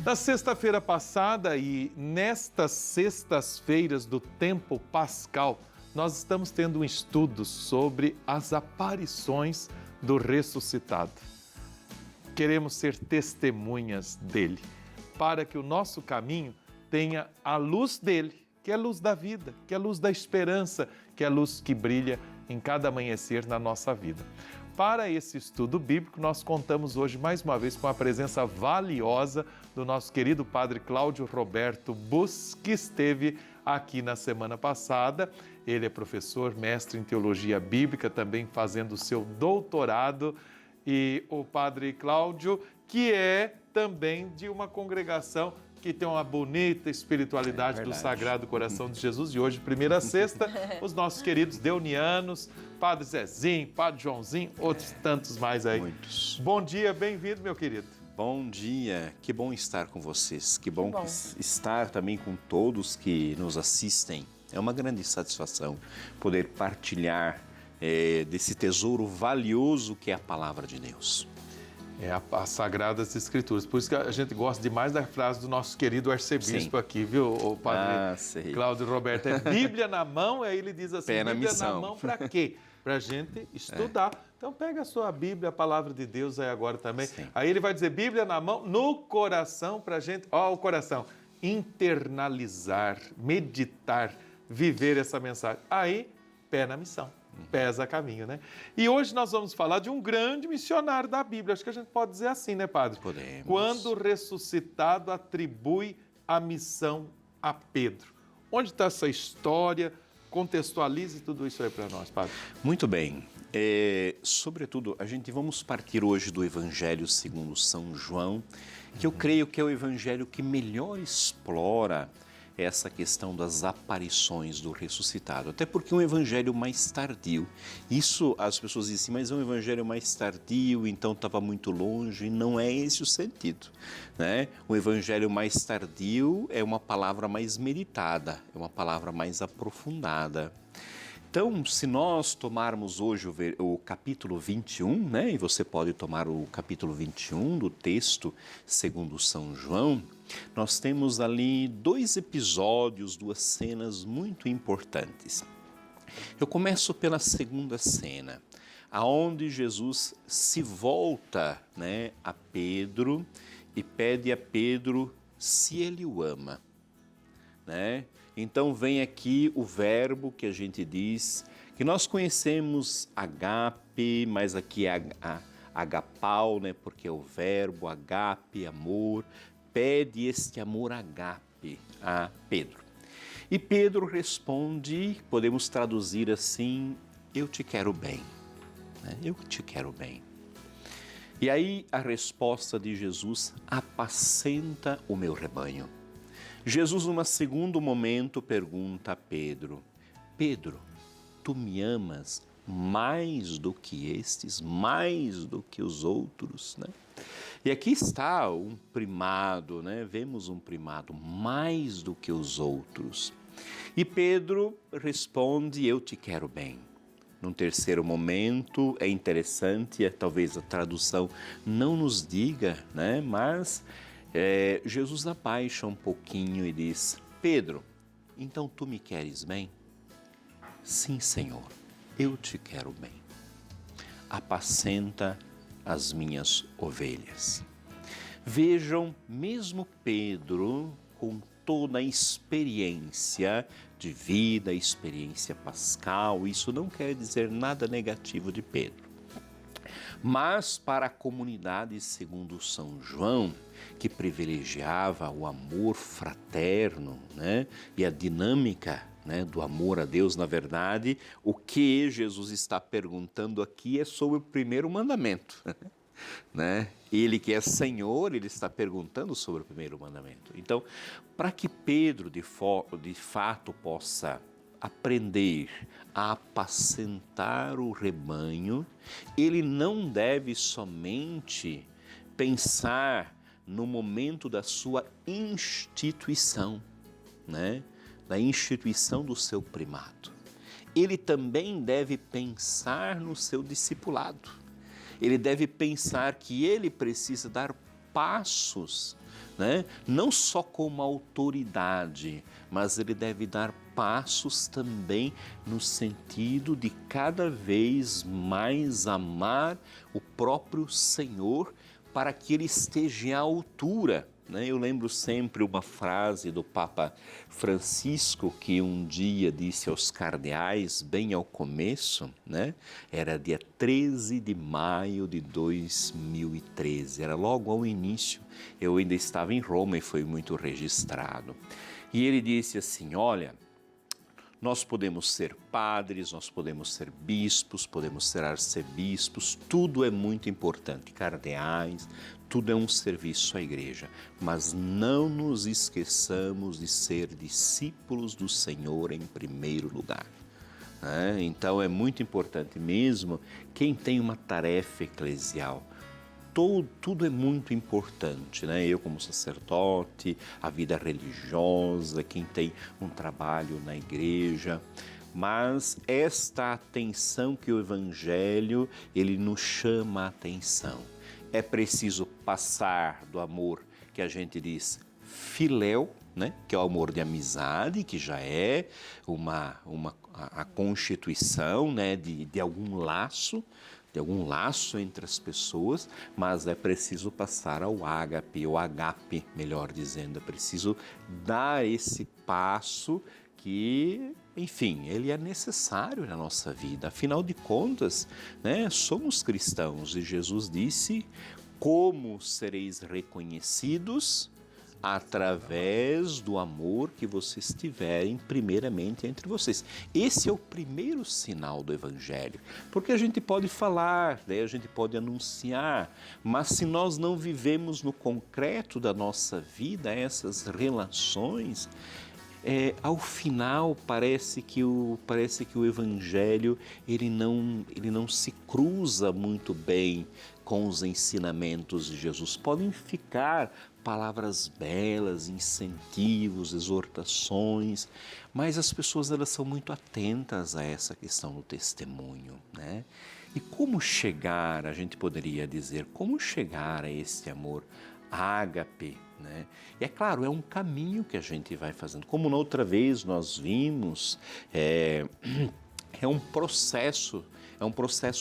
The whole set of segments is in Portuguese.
Na sexta-feira passada e nestas sextas-feiras do tempo pascal, nós estamos tendo um estudo sobre as aparições do ressuscitado. Queremos ser testemunhas dele, para que o nosso caminho tenha a luz dele, que é a luz da vida, que é a luz da esperança, que é a luz que brilha em cada amanhecer na nossa vida. Para esse estudo bíblico, nós contamos hoje mais uma vez com a presença valiosa do nosso querido Padre Cláudio Roberto Bus, que esteve aqui na semana passada. Ele é professor, mestre em teologia bíblica, também fazendo o seu doutorado. E o Padre Cláudio, que é também de uma congregação que tem uma bonita espiritualidade do Sagrado Coração de Jesus. E hoje, primeira sexta, os nossos queridos deunianos, Padre Zezinho, Padre Joãozinho, outros tantos mais aí. Muitos. Bom dia, bem-vindo, meu querido. Bom dia, que bom estar com vocês, que bom estar também com todos que nos assistem. É uma grande satisfação poder partilhar desse tesouro valioso que é a Palavra de Deus. As Sagradas Escrituras. Por isso que a gente gosta demais da frase do nosso querido arcebispo aqui, viu, o Padre Cláudio Roberto? É Bíblia na mão, aí ele diz assim, Bíblia na mão para quê? Para a gente estudar. Então pega a sua Bíblia, a Palavra de Deus aí agora também. Sim. Aí ele vai dizer Bíblia na mão, no coração, para a gente, o coração, internalizar, meditar, viver essa mensagem. Aí, pé na missão. Pés a caminho, né? E hoje nós vamos falar de um grande missionário da Bíblia. Acho que a gente pode dizer assim, né, Padre? Podemos. Quando o ressuscitado atribui a missão a Pedro. Onde está essa história? Contextualize tudo isso aí para nós, Padre. Muito bem. Sobretudo, vamos partir hoje do Evangelho segundo São João, que eu creio que é o Evangelho que melhor explora essa questão das aparições do ressuscitado, até porque é um evangelho mais tardio. Isso as pessoas dizem, mas é um evangelho mais tardio, então estava muito longe. Não é esse o sentido, né? O evangelho mais tardio é uma palavra mais meditada, é uma palavra mais aprofundada. Então, se nós tomarmos hoje o capítulo 21, né, e você pode tomar o capítulo 21 do texto segundo São João, nós temos ali dois episódios, duas cenas muito importantes. Eu começo pela segunda cena, aonde Jesus se volta, né, a Pedro e pede a Pedro se ele o ama, né? Então vem aqui o verbo que a gente diz, que nós conhecemos agape, mas aqui é agapau, né? Porque é o verbo agape, amor, pede este amor agape a Pedro. E Pedro responde, podemos traduzir assim, eu te quero bem, né? Eu te quero bem. E aí a resposta de Jesus, apacenta o meu rebanho. Jesus, num segundo momento, pergunta a Pedro, Pedro, tu me amas mais do que estes, mais do que os outros, né? E aqui está um primado, né? Vemos um primado mais do que os outros. E Pedro responde, eu te quero bem. Num terceiro momento, é interessante, talvez a tradução não nos diga, né? Mas Jesus abaixa um pouquinho e diz, Pedro, então tu me queres bem? Sim, Senhor, eu te quero bem. Apacenta as minhas ovelhas. Vejam, mesmo Pedro, com toda a experiência de vida, a experiência pascal, isso não quer dizer nada negativo de Pedro. Mas para a comunidade segundo São João, que privilegiava o amor fraterno, né, e a dinâmica, né, do amor a Deus, na verdade, o que Jesus está perguntando aqui é sobre o primeiro mandamento. Né? Ele que é Senhor, ele está perguntando sobre o primeiro mandamento. Então, para que Pedro de fato possa aprender a apacentar o rebanho, ele não deve somente pensar no momento da sua instituição, né? Da instituição do seu primado. Ele também deve pensar no seu discipulado. Ele deve pensar que ele precisa dar passos né? Não só como autoridade, mas ele deve dar passos também no sentido de cada vez mais amar o próprio Senhor para que ele esteja à altura, né? Eu lembro sempre uma frase do Papa Francisco que um dia disse aos cardeais, bem ao começo, né? Era dia 13 de maio de 2013, era logo ao início, eu ainda estava em Roma e foi muito registrado. E ele disse assim, olha, nós podemos ser padres, nós podemos ser bispos, podemos ser arcebispos, tudo é muito importante, cardeais, tudo é um serviço à igreja, mas não nos esqueçamos de ser discípulos do Senhor em primeiro lugar. Então é muito importante mesmo quem tem uma tarefa eclesial. Tudo é muito importante, né? Eu como sacerdote, a vida religiosa, quem tem um trabalho na igreja, mas esta atenção que o Evangelho, ele nos chama a atenção. É preciso passar do amor que a gente diz filéu, né? Que é o amor de amizade, que já é a constituição, né? de algum laço, entre as pessoas, mas é preciso passar ao ágape, ou agape, melhor dizendo, é preciso dar esse passo que, enfim, ele é necessário na nossa vida. Afinal de contas, né, somos cristãos e Jesus disse, como sereis reconhecidos? Através do amor que vocês tiverem primeiramente entre vocês. Esse é o primeiro sinal do Evangelho, porque a gente pode falar, né? A gente pode anunciar, mas se nós não vivemos no concreto da nossa vida essas relações, ao final parece que o Evangelho ele não se cruza muito bem com os ensinamentos de Jesus. Podem ficar palavras belas, incentivos, exortações, mas as pessoas elas são muito atentas a essa questão do testemunho, né? E como chegar, a gente poderia dizer, como chegar a esse amor ágape, né? E é claro, é um caminho que a gente vai fazendo. Como na outra vez nós vimos, é um processo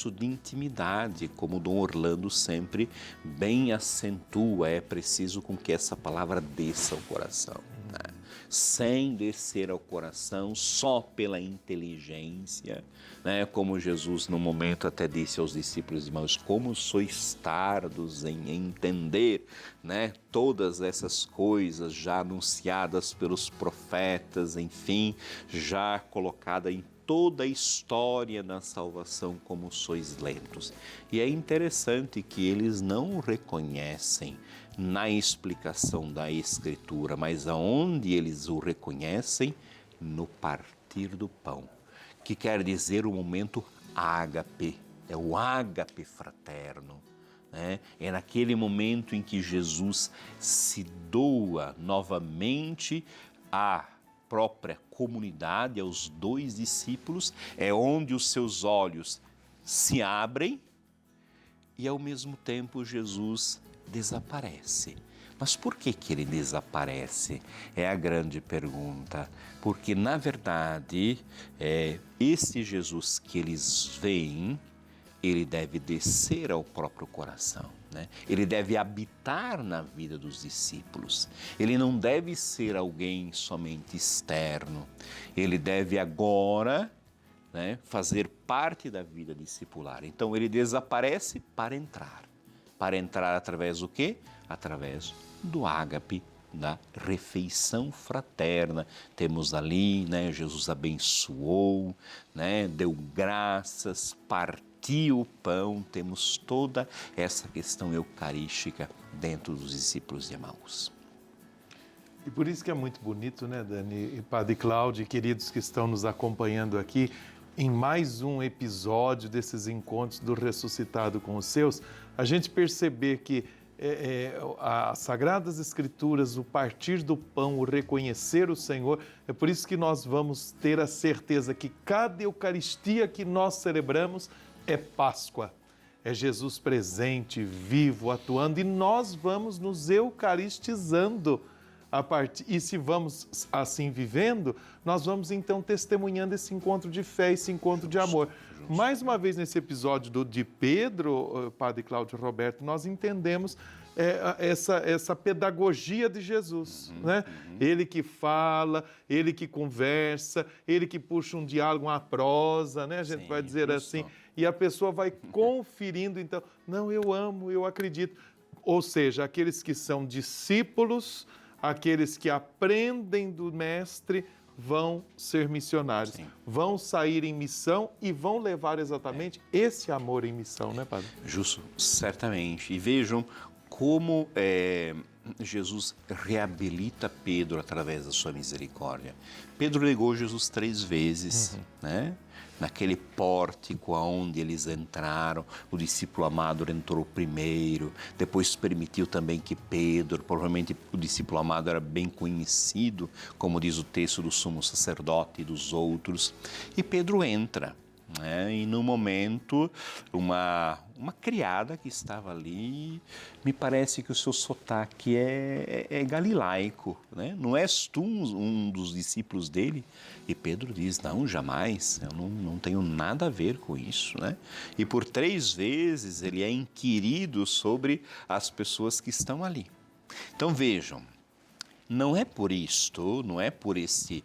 de intimidade, como o Dom Orlando sempre bem acentua, é preciso com que essa palavra desça ao coração, né? Sem descer ao coração, só pela inteligência, né? Como Jesus no momento até disse aos discípulos de Emaús, como sois tardos em entender, né? Todas essas coisas já anunciadas pelos profetas, enfim, já colocada em toda a história da salvação, como sois lentos. E é interessante que eles não reconhecem na explicação da Escritura, mas aonde eles o reconhecem? No partir do pão, que quer dizer o momento ágape, é o ágape fraterno, né? É naquele momento em que Jesus se doa novamente à própria comunidade, aos dois discípulos, é onde os seus olhos se abrem e ao mesmo tempo Jesus desaparece. Mas por que ele desaparece? É a grande pergunta. Porque, na verdade, esse Jesus que eles veem, ele deve descer ao próprio coração, né? Ele deve habitar na vida dos discípulos. Ele não deve ser alguém somente externo. Ele deve agora, né, fazer parte da vida discipular. Então, ele desaparece para entrar. Para entrar através do quê? Através do ágape, da refeição fraterna. Temos ali, né, Jesus abençoou, né, deu graças, partiu o pão, temos toda essa questão eucarística dentro dos discípulos de Emaús. E por isso que é muito bonito, né, Dani, e Padre Cláudio, queridos que estão nos acompanhando aqui, em mais um episódio desses encontros do ressuscitado com os seus, a gente perceber que as Sagradas Escrituras, o partir do pão, o reconhecer o Senhor, é por isso que nós vamos ter a certeza que cada Eucaristia que nós celebramos é Páscoa. é Jesus presente, vivo, atuando, e nós vamos nos eucaristizando e se vamos assim vivendo, nós vamos então testemunhando esse encontro de fé, esse encontro de amor. Mais uma vez nesse episódio de Pedro, Padre Cláudio Roberto, nós entendemos essa pedagogia de Jesus, né? Ele que fala, ele que conversa, ele que puxa um diálogo, uma prosa, né? A gente vai dizer assim, e a pessoa vai conferindo, então, não, eu amo, eu acredito. Ou seja, aqueles que são discípulos, aqueles que aprendem do mestre vão ser missionários, vão sair em missão e vão levar exatamente esse amor em missão, né, Padre? Justo, certamente. E vejam como Jesus reabilita Pedro através da sua misericórdia. Pedro negou Jesus 3 vezes, né? Naquele pórtico aonde eles entraram, o discípulo amado entrou primeiro, depois permitiu também que Pedro, provavelmente o discípulo amado era bem conhecido, como diz o texto do sumo sacerdote e dos outros, e Pedro entra. E no momento, uma criada que estava ali, me parece que o seu sotaque é galilaico, né? Não és tu um dos discípulos dele? E Pedro diz, não, jamais, eu não tenho nada a ver com isso, né? E por 3 vezes ele é inquirido sobre as pessoas que estão ali. Então vejam, não é por isto, não é por esse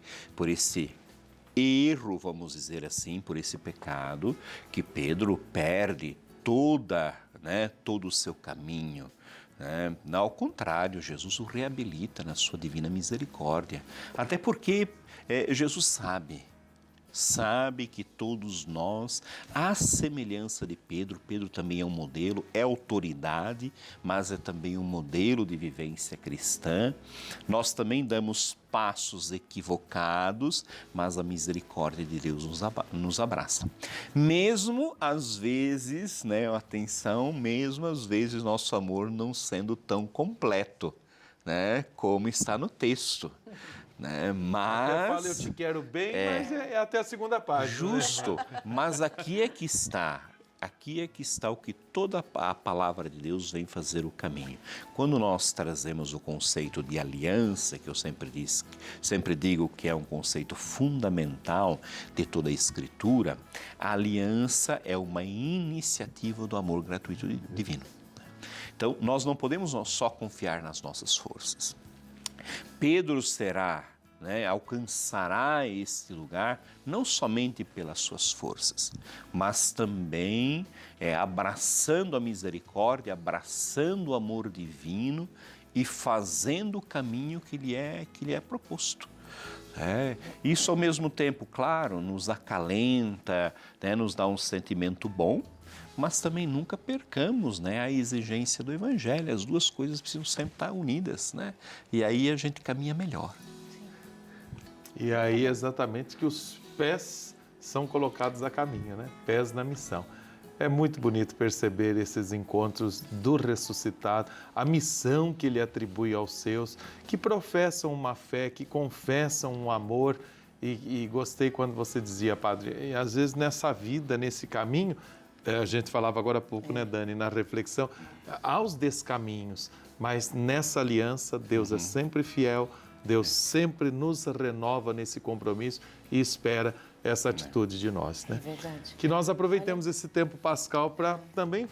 erro, vamos dizer assim, por esse pecado, que Pedro perde todo o seu caminho. Né? Ao contrário, Jesus o reabilita na sua divina misericórdia. Até porque Jesus sabe que todos nós, à semelhança de Pedro, Pedro também é um modelo, é autoridade, mas é também um modelo de vivência cristã. Nós também damos passos equivocados, mas a misericórdia de Deus nos abraça. Mesmo às vezes, atenção, mesmo às vezes nosso amor não sendo tão completo, como está no texto. Mas até fala, eu te quero bem, mas é até a segunda página. Justo, mas aqui é que está o que toda a palavra de Deus vem fazer o caminho. Quando nós trazemos o conceito de aliança, que eu sempre digo que é um conceito fundamental de toda a Escritura, a aliança é uma iniciativa do amor gratuito divino. Então, nós não podemos só confiar nas nossas forças. Pedro alcançará esse lugar não somente pelas suas forças, mas também abraçando a misericórdia, abraçando o amor divino e fazendo o caminho que lhe é proposto. Isso ao mesmo tempo, claro, nos acalenta, nos dá um sentimento bom, mas também nunca percamos a exigência do Evangelho. As duas coisas precisam sempre estar unidas, e aí a gente caminha melhor. E aí exatamente que os pés são colocados a caminho, pés na missão. É muito bonito perceber esses encontros do ressuscitado, a missão que ele atribui aos seus, que professam uma fé, que confessam um amor. E gostei quando você dizia, Padre, às vezes nessa vida, nesse caminho, a gente falava agora há pouco, Dani, na reflexão, há os descaminhos, mas nessa aliança Deus é sempre fiel, Deus sempre nos renova nesse compromisso e espera essa atitude de nós, É verdade. Que nós aproveitemos esse tempo pascal para também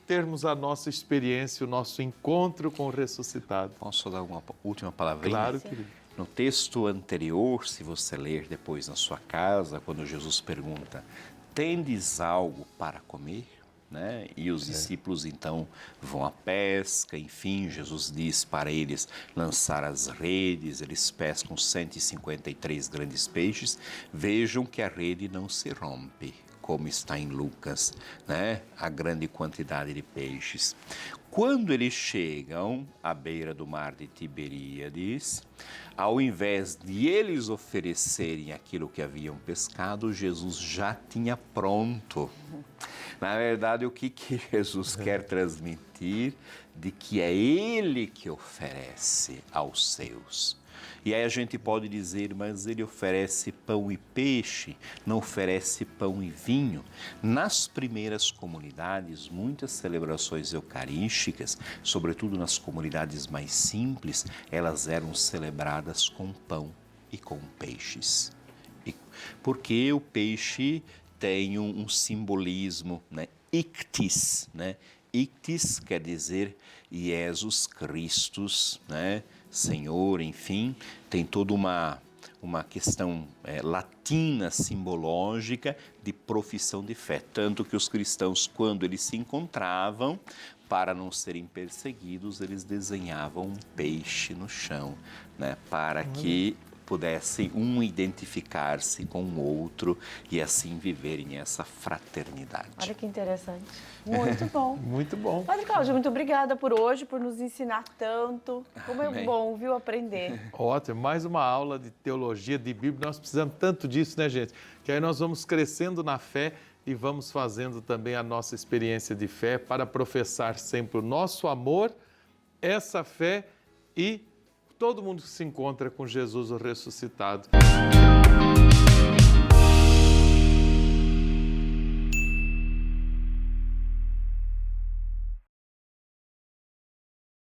termos a nossa experiência, o nosso encontro com o ressuscitado. Posso só dar uma última palavrinha? Claro, querido. No texto anterior, se você ler depois na sua casa, quando Jesus pergunta, tendes algo para comer? E os discípulos então vão à pesca, enfim, Jesus diz para eles lançar as redes, eles pescam 153 grandes peixes, vejam que a rede não se rompe, como está em Lucas, a grande quantidade de peixes. Quando eles chegam à beira do mar de Tiberíades, ao invés de eles oferecerem aquilo que haviam pescado, Jesus já tinha pronto. Na verdade, o que Jesus quer transmitir? De que é Ele que oferece aos seus. E aí a gente pode dizer, mas ele oferece pão e peixe, não oferece pão e vinho. Nas primeiras comunidades, muitas celebrações eucarísticas, sobretudo nas comunidades mais simples, elas eram celebradas com pão e com peixes. Porque o peixe tem um simbolismo, né? Ictis, né? Ictis quer dizer Jesus Christus, né? Senhor, enfim, tem toda uma questão latina, simbológica, de profissão de fé. Tanto que os cristãos, quando eles se encontravam, para não serem perseguidos, eles desenhavam um peixe no chão, né? Para que pudesse um identificar-se com o outro e assim viverem essa fraternidade. Olha que interessante. Muito bom. Muito bom. Padre Cláudio, muito obrigada por hoje, por nos ensinar tanto. Como é bom, viu, aprender. Ótimo, mais uma aula de teologia, de Bíblia. Nós precisamos tanto disso, né, gente? Que aí nós vamos crescendo na fé e vamos fazendo também a nossa experiência de fé para professar sempre o nosso amor, essa fé e todo mundo que se encontra com Jesus o ressuscitado.